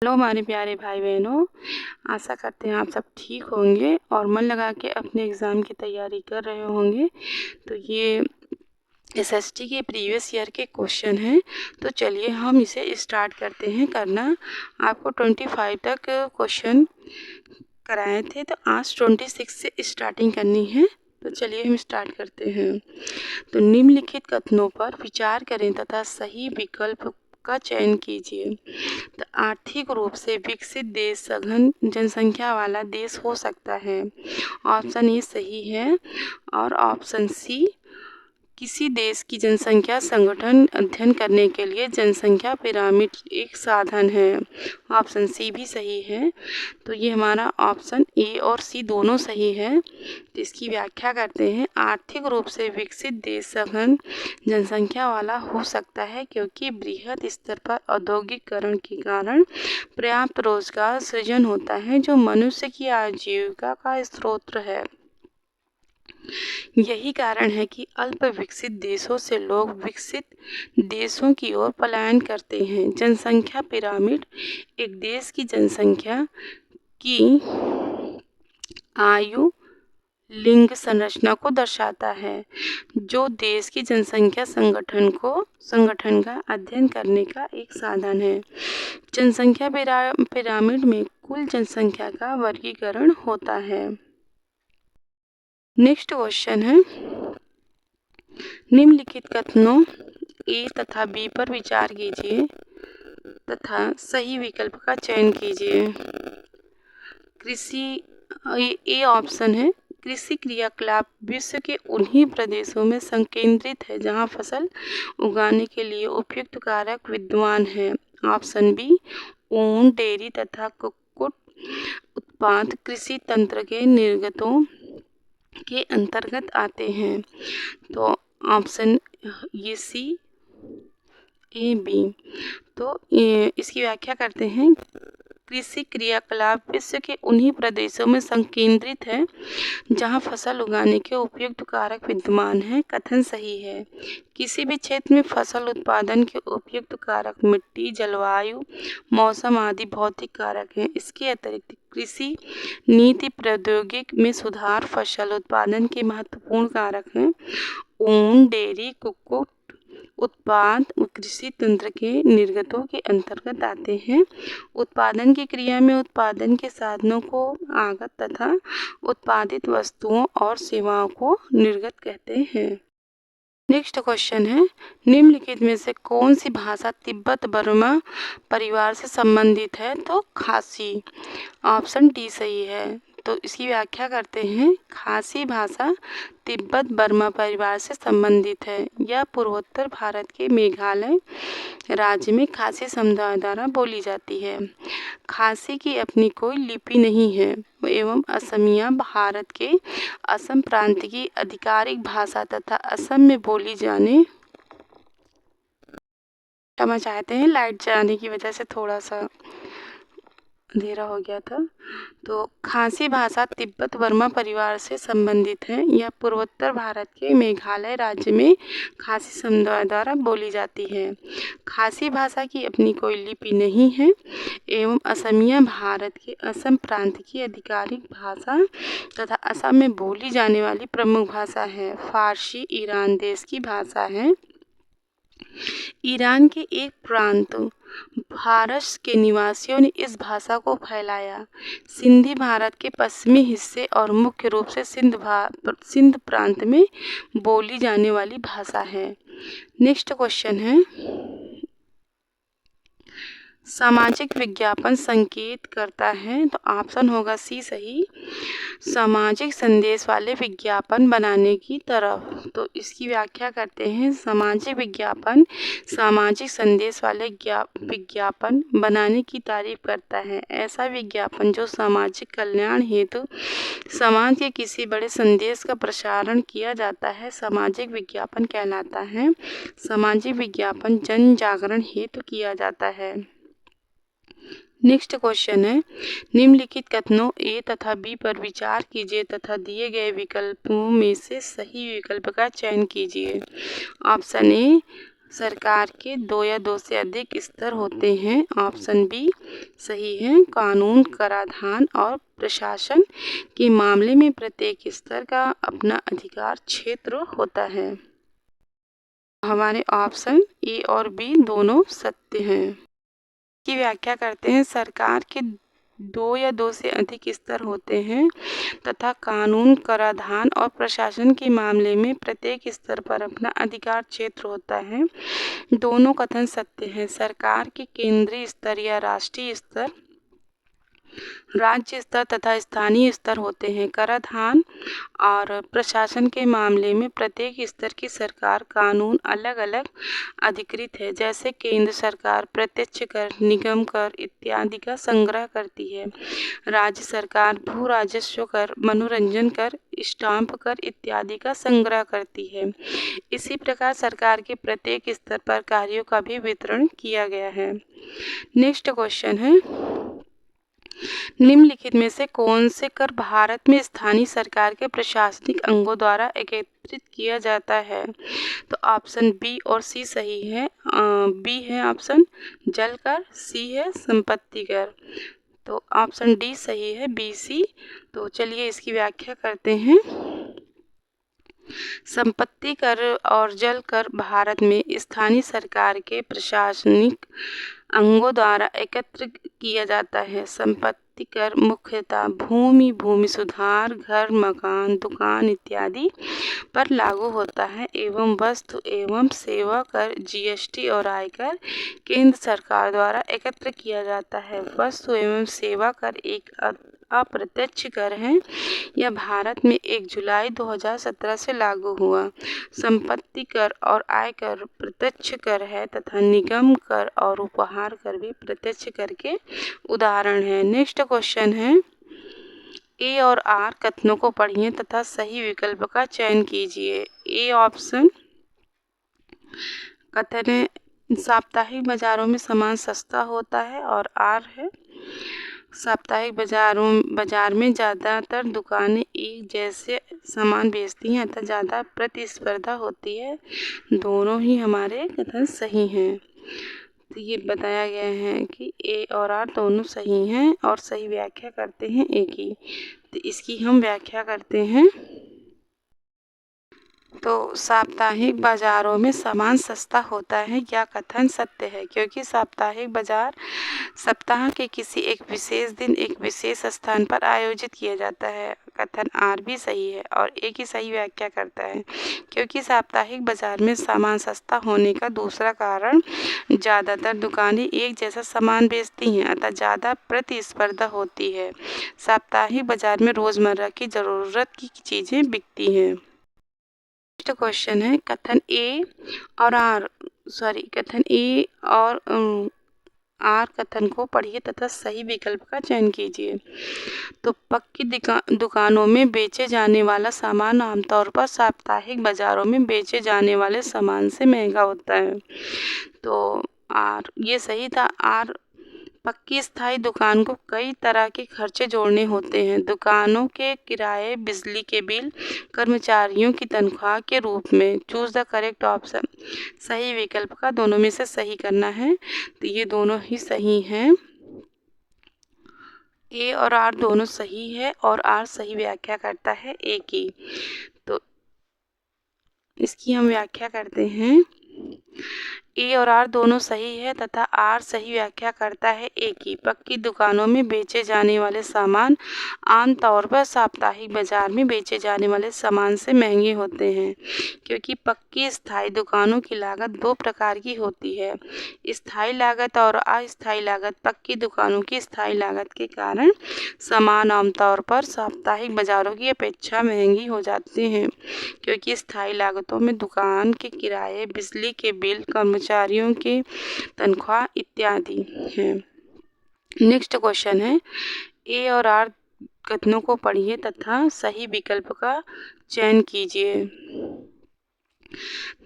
Hello हमारे प्यारे भाई बहनों, आशा करते हैं आप सब ठीक होंगे और मन लगा के अपने एग्ज़ाम की तैयारी कर रहे होंगे। तो ये एसएसटी के प्रीवियस ईयर के क्वेश्चन हैं। तो चलिए हम इसे स्टार्ट करते हैं करना। आपको 25 तक क्वेश्चन कराए थे, तो आज 26 से स्टार्टिंग करनी है। तो चलिए हम स्टार्ट करते हैं। तो निम्नलिखित कथनों पर विचार करें तथा सही विकल्प का चयन कीजिए। तो आर्थिक रूप से विकसित देश सघन जनसंख्या वाला देश हो सकता है। ऑप्शन ए सही है और ऑप्शन सी किसी देश की जनसंख्या संगठन अध्ययन करने के लिए जनसंख्या पिरामिड एक साधन है। ऑप्शन सी भी सही है। तो ये हमारा ऑप्शन ए और सी दोनों सही है। तो इसकी व्याख्या करते हैं। आर्थिक रूप से विकसित देश सघन जनसंख्या वाला हो सकता है क्योंकि बृहद स्तर पर औद्योगिकरण के कारण पर्याप्त रोजगार सृजन होता है जो मनुष्य की आजीविका का स्रोत है। यही कारण है कि अल्प विकसित देशों से लोग विकसित देशों की ओर पलायन करते हैं। जनसंख्या पिरामिड एक देश की जनसंख्या की आयु लिंग संरचना को दर्शाता है जो देश की जनसंख्या संगठन का अध्ययन करने का एक साधन है। जनसंख्या पिरामिड में कुल जनसंख्या का वर्गीकरण होता है। नेक्स्ट क्वेश्चन है, निम्नलिखित कथनों ए तथा बी पर विचार कीजिए तथा सही विकल्प का चयन कीजिए। ए ऑप्शन है, कृषि क्रियाकलाप विश्व के उन्हीं प्रदेशों में संकेंद्रित है जहां फसल उगाने के लिए उपयुक्त कारक विद्यमान है। ऑप्शन बी, ऊन, डेयरी तथा कुक्कुट उत्पाद कृषि तंत्र के निर्गतों के अंतर्गत आते हैं। तो ऑप्शन ये सी, ए, बी। तो इसकी व्याख्या करते हैं। कृषि क्रियाकलाप विश्व के उन्हीं प्रदेशों में संकेंद्रित है जहां फसल उगाने के उपयुक्त कारक विद्यमान है। कथन सही है। किसी भी क्षेत्र में फसल उत्पादन के उपयुक्त कारक मिट्टी, जलवायु, मौसम आदि भौतिक कारक हैं। इसके अतिरिक्त कृषि नीति प्रौद्योगिकी में सुधार फसल उत्पादन के महत्वपूर्ण कारक हैं। ऊन, डेयरी, कुक्कुट उत्पाद कृषि तंत्र के निर्गतों के अंतर्गत आते हैं। उत्पादन की क्रिया में उत्पादन के साधनों को आगत तथा उत्पादित वस्तुओं और सेवाओं को निर्गत कहते हैं। नेक्स्ट क्वेश्चन है, निम्नलिखित में से कौन सी भाषा तिब्बत बर्मा परिवार से संबंधित है? तो खासी। ऑप्शन डी सही है। तो इसकी व्याख्या करते हैं। खासी भाषा तिब्बत बर्मा परिवार से संबंधित है। यह पूर्वोत्तर भारत के मेघालय राज्य में खासी समुदाय द्वारा बोली जाती है। खासी की अपनी कोई लिपि नहीं है एवं असमिया भारत के असम प्रांत की आधिकारिक भाषा तथा असम में बोली जाने, क्षमा चाहते हैं लाइट जाने की वजह से थोड़ा सा अंधेरा हो गया था। तो खासी भाषा तिब्बत बर्मा परिवार से संबंधित है। यह पूर्वोत्तर भारत के मेघालय राज्य में खासी समुदाय द्वारा बोली जाती है। खासी भाषा की अपनी कोई लिपि नहीं है एवं असमिया भारत के असम प्रांत की आधिकारिक भाषा तथा असम में बोली जाने वाली प्रमुख भाषा है। फारसी ईरान देश की भाषा है। ईरान के एक प्रांत फारस के निवासियों ने इस भाषा को फैलाया। सिंधी भारत के पश्चिमी हिस्से और मुख्य रूप से सिंध प्रांत में बोली जाने वाली भाषा है। नेक्स्ट क्वेश्चन है, सामाजिक विज्ञापन संकेत करता है? तो ऑप्शन होगा सी सही, सामाजिक संदेश वाले विज्ञापन बनाने की तरफ। तो इसकी व्याख्या करते हैं। सामाजिक विज्ञापन सामाजिक संदेश वाले विज्ञापन बनाने की तारीफ करता है। ऐसा विज्ञापन जो सामाजिक कल्याण हेतु समाज के किसी बड़े संदेश का प्रसारण किया जाता है सामाजिक विज्ञापन कहलाता है। सामाजिक विज्ञापन जन जागरण हेतु किया जाता है। नेक्स्ट क्वेश्चन है, निम्नलिखित कथनों ए तथा बी पर विचार कीजिए तथा दिए गए विकल्पों में से सही विकल्प का चयन कीजिए। ऑप्शन ए, सरकार के दो या दो से अधिक स्तर होते हैं। ऑप्शन बी सही है। कानून, कराधान और प्रशासन के मामले में प्रत्येक स्तर का अपना अधिकार क्षेत्र होता है। हमारे ऑप्शन ए और बी दोनों सत्य हैं। की व्याख्या करते हैं। सरकार के दो या दो से अधिक स्तर होते हैं तथा कानून, कराधान और प्रशासन के मामले में प्रत्येक स्तर पर अपना अधिकार क्षेत्र होता है। दोनों कथन सत्य हैं। सरकार के केंद्रीय स्तर या राष्ट्रीय स्तर, राज्य स्तर तथा स्थानीय स्तर होते हैं। कराधान और प्रशासन के मामले में प्रत्येक स्तर की सरकार कानून अलग अलग अधिकृत है। जैसे केंद्र सरकार प्रत्यक्ष कर, निगम कर इत्यादि का संग्रह करती है। राज्य सरकार भू राजस्व कर, मनोरंजन कर, स्टाम्प कर इत्यादि का संग्रह करती है। इसी प्रकार सरकार के प्रत्येक स्तर पर कार्यों का भी वितरण किया गया है। नेक्स्ट क्वेश्चन है, निम्नलिखित में से कौन से कर भारत में स्थानीय सरकार के प्रशासनिक अंगों द्वारा एकत्रित किया जाता है? तो ऑप्शन बी और सी सही है। बी है ऑप्शन जल कर, सी है संपत्ति कर। तो ऑप्शन डी सही है, बी सी। तो चलिए इसकी व्याख्या करते हैं। संपत्ति कर और जल कर भारत में स्थानीय सरकार के प्रशासनिक अंगों द्वारा एकत्र किया जाता है। संपत्ति कर मुख्यतः भूमि, भूमि सुधार, घर, मकान, दुकान इत्यादि पर लागू होता है एवं वस्तु एवं सेवा कर, जीएसटी और आयकर केंद्र सरकार द्वारा एकत्र किया जाता है। वस्तु एवं सेवा कर एक अप्रत्यक्ष कर है। यह भारत में 1 जुलाई 2017 से लागू हुआ। संपत्ति कर और आयकर प्रत्यक्ष कर है तथा निगम कर और उपहार कर भी प्रत्यक्ष कर के उदाहरण है। नेक्स्ट क्वेश्चन है, ए और आर कथनों को पढ़िए तथा सही विकल्प का चयन कीजिए। ए ऑप्शन कथन है साप्ताहिक बाजारों में सामान सस्ता होता है और आर है साप्ताहिक बाजार में ज़्यादातर दुकानें एक जैसे सामान बेचती हैं अतः ज़्यादा प्रतिस्पर्धा होती है। दोनों ही हमारे कथन सही हैं। तो ये बताया गया है कि ए और आर दोनों सही हैं और सही व्याख्या करते हैं ए की। तो इसकी हम व्याख्या करते हैं। तो साप्ताहिक बाजारों में सामान सस्ता होता है यह कथन सत्य है, क्योंकि साप्ताहिक बाजार सप्ताह के किसी एक विशेष दिन एक विशेष स्थान पर आयोजित किया जाता है। कथन आर भी सही है और ए की सही व्याख्या करता है, क्योंकि साप्ताहिक बाजार में सामान सस्ता होने का दूसरा कारण ज़्यादातर दुकानें एक जैसा सामान बेचती हैं अतः ज़्यादा प्रतिस्पर्धा होती है। साप्ताहिक बाजार में रोज़मर्रा की ज़रूरत की चीज़ें बिकती हैं। नेक्स्ट क्वेश्चन है, कथन ए और आर कथन को पढ़िए तथा सही विकल्प का चयन कीजिए। तो पक्की दुकानों में बेचे जाने वाला सामान आमतौर पर साप्ताहिक बाजारों में बेचे जाने वाले सामान से महंगा होता है। तो आर ये सही था। आर पक्की स्थायी दुकान को कई तरह के खर्चे जोड़ने होते हैं। दुकानों के किराए, बिजली के बिल, कर्मचारियों की तनख्वाह के रूप में। Choose the correct option. सही विकल्प का दोनों में से सही करना है। तो ये दोनों ही सही हैं। ए और आर दोनों सही है और आर सही व्याख्या करता है ए की। तो इसकी हम व्याख्या करते हैं। ए और आर दोनों सही है तथा आर सही व्याख्या करता है ए की। पक्की दुकानों में बेचे जाने वाले सामान आमतौर पर साप्ताहिक बाजार में बेचे जाने वाले सामान से महंगे होते हैं, क्योंकि पक्की स्थायी दुकानों की लागत 2 प्रकार की होती है, स्थायी लागत और अस्थायी लागत। पक्की दुकानों की स्थायी लागत के कारण सामान आमतौर पर साप्ताहिक बाजारों की अपेक्षा महंगी हो जाते हैं, क्योंकि स्थायी लागतों में दुकान के किराए, बिजली के बिल, कर्मचारियों की तनख्वाह इत्यादि हैं। नेक्स्ट क्वेश्चन है, ए और आर कथनों को पढ़िए तथा सही विकल्प का चयन कीजिए।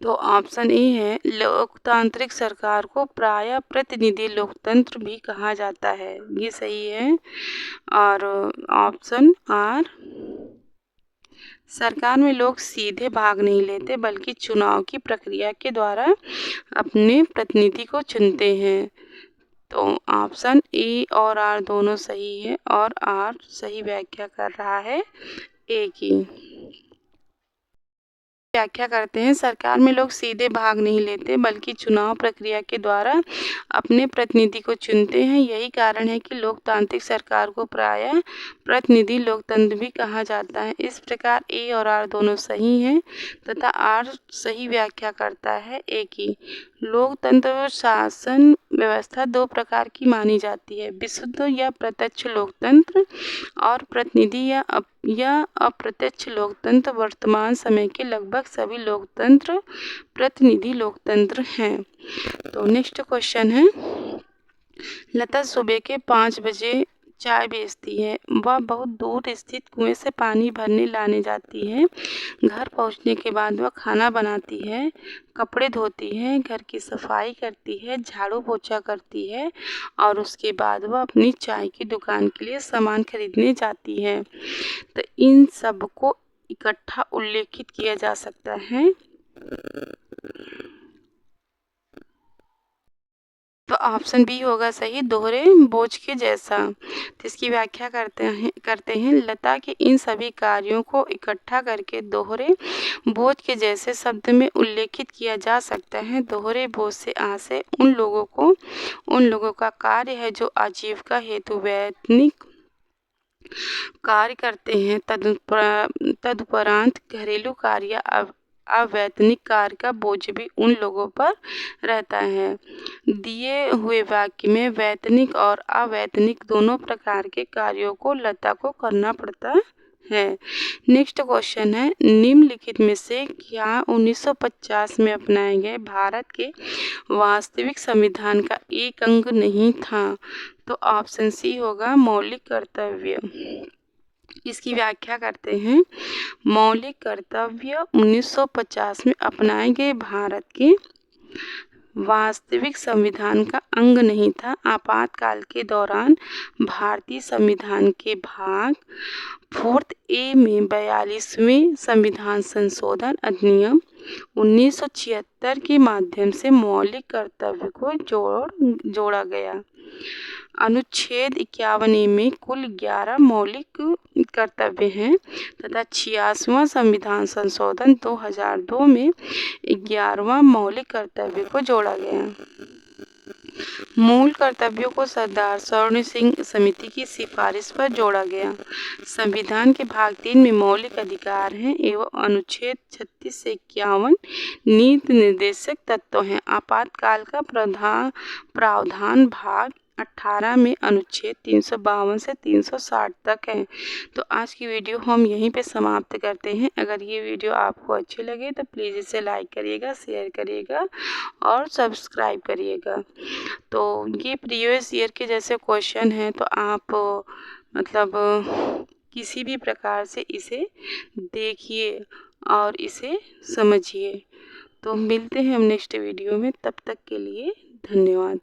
तो ऑप्शन ए है, लोकतांत्रिक सरकार को प्रायः प्रतिनिधि लोकतंत्र भी कहा जाता है, ये सही है। और ऑप्शन आर सरकार में लोग सीधे भाग नहीं लेते बल्कि चुनाव की प्रक्रिया के द्वारा अपने प्रतिनिधि को चुनते हैं। तो ऑप्शन ए और आर दोनों सही है और आर सही व्याख्या कर रहा है ए की। व्याख्या करते हैं, सरकार में लोग सीधे भाग नहीं लेते बल्कि चुनाव प्रक्रिया के द्वारा अपने प्रतिनिधि को चुनते हैं। यही कारण है कि लोकतांत्रिक सरकार को प्रायः प्रतिनिधि लोकतंत्र भी कहा जाता है। इस प्रकार ए और आर दोनों सही हैं तथा आर सही व्याख्या करता है ए की। लोकतंत्र शासन व्यवस्था दो प्रकार की मानी जाती है, विशुद्ध या प्रत्यक्ष लोकतंत्र और प्रतिनिधि या अप्रत्यक्ष लोकतंत्र। वर्तमान समय के लगभग सभी लोकतंत्र प्रतिनिधि लोकतंत्र हैं। तो नेक्स्ट क्वेश्चन है, लता सुबह के 5 बजे चाय बेचती है। वह बहुत दूर स्थित कुएं से पानी भरने लाने जाती है। घर पहुंचने के बाद वह खाना बनाती है, कपड़े धोती है, घर की सफाई करती है, झाड़ू पोछा करती है और उसके बाद वह अपनी चाय की दुकान के लिए सामान खरीदने जाती है। तो इन सब को इकट्ठा उल्लेखित किया जा सकता है। तो ऑप्शन बी होगा सही, दोहरे बोझ के जैसा। तो इसकी व्याख्या करते हैं लता के इन सभी कार्यों को इकट्ठा करके दोहरे बोझ के जैसे शब्द में उल्लेखित किया जा सकता है। दोहरे बोझ से आशय उन लोगों का कार्य है जो आजीविका हेतु वैतनिक कार्य करते हैं। तदुपरांत घरेलू कार्य या अवैतनिक कार्य का बोझ भी उन लोगों पर रहता है। दिए हुए वाक्य में वैतनिक और अवैतनिक दोनों प्रकार के कार्यों को लता को करना पड़ता है। नेक्स्ट क्वेश्चन है, निम्नलिखित में से क्या 1950 में अपनाए गए भारत के वास्तविक संविधान का एक अंग नहीं था? तो ऑप्शन सी होगा मौलिक कर्तव्य। इसकी व्याख्या करते हैं, मौलिक कर्तव्य 1950 में अपनाए गए भारत के वास्तविक संविधान का अंग नहीं था। आपातकाल के दौरान भारतीय संविधान के भाग 4A में 42वें संविधान संशोधन अधिनियम 1976 के माध्यम से मौलिक कर्तव्य को जोड़ा गया। अनुच्छेद 51 में कुल 11 मौलिक कर्तव्य हैं तथा 86वां संविधान संशोधन 2002 में 11वां मौलिक कर्तव्य को जोड़ा गया। मूल कर्तव्यों को सरदार स्वर्ण सिंह समिति की सिफारिश पर जोड़ा गया। संविधान के भाग 3 में मौलिक अधिकार हैं एवं अनुच्छेद 36 से 51 नीति निर्देशक तत्व हैं। आपातकाल का प्रावधान भाग 18 में अनुच्छेद 352 से 360 तक है। तो आज की वीडियो हम यहीं पे समाप्त करते हैं। अगर ये वीडियो आपको अच्छी लगे तो प्लीज़ इसे लाइक करिएगा, शेयर करिएगा और सब्सक्राइब करिएगा। तो ये प्रीवियस ईयर के जैसे क्वेश्चन हैं तो आप मतलब किसी भी प्रकार से इसे देखिए और इसे समझिए। तो मिलते हैं हम नेक्स्ट वीडियो में, तब तक के लिए धन्यवाद।